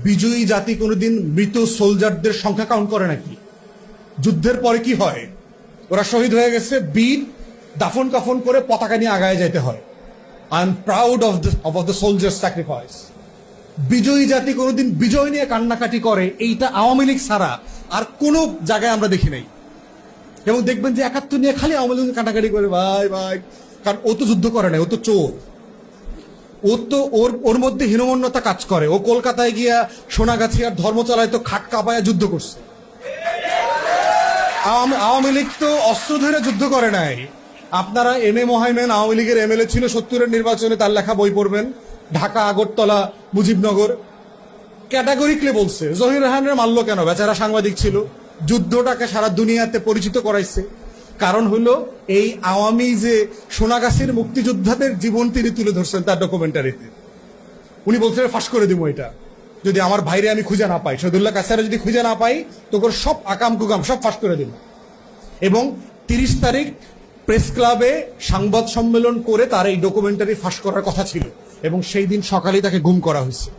বিজয়ী জাতি কোনোদিন মৃত সোলজারদের সংখ্যা কাউন্ট করে নাকি? যুদ্ধের পরে কি হয়? ওরা শহীদ হয়ে গেছে, বীর, দাফন কাফন করে পতাকা নিয়ে আগায় যেতে হয়। I am proud of the soldiers sacrifice. বিজয়ী জাতি কোনোদিন বিজয় নিয়ে কান্নাকাটি করে, এইটা আওয়ামী লীগ ছাড়া আর কোন জায়গায় আমরা দেখি নাই। এবং দেখবেন যে ৭১ নিয়ে খালি আওয়ামী লীগ কান্নাকাটি করে, ভাই ভাই, কারণ ও তো যুদ্ধ করে না, ও তো চোর। ও তো ওর মধ্যে হীনমন্যতা কাজ করে। ও কলকাতায় গিয়া সোনাগাছি আর ধর্মতলায় তো খাট কাঁপায়া যুদ্ধ করছে। আওয়ামী লীগ তো অস্ত্র ধরে যুদ্ধ করে নাই। আপনারা এম এ মোহাইমেন আওয়ামী লীগের এমএলএ ছিল ৭০-এর নির্বাচনে, তার লেখা বই পড়বেন, ঢাকা, আগরতলা, মুজিবনগর। ক্যাটাগরিকলি বলছে জহির রায়হানের মারল কেন? বেচারা সাংবাদিক ছিল, যুদ্ধটাকে সারা দুনিয়াতে পরিচিত করাইছে। কারণ হলো এই আওয়ামী যে সোনাগাছির মুক্তিযোদ্ধাদের জীবন তিনি তুলে ধরছেন তার ডকুমেন্টারিতে। উনি বলছেন ফাঁস করে দিব এটা, যদি আমার ভাইরে আমি খুঁজে না পাই, শহীদুল্লাহ কাসারে যদি খুঁজে না পাই, তো সব আকাম কুকাম সব ফাঁস করে দিব। এবং ৩০ তারিখ প্রেস ক্লাবে সংবাদ সম্মেলন করে তার এই ডকুমেন্টারি ফাঁস করার কথা ছিল, এবং সেই দিন সকালেই তাকে গুম করা হয়েছে।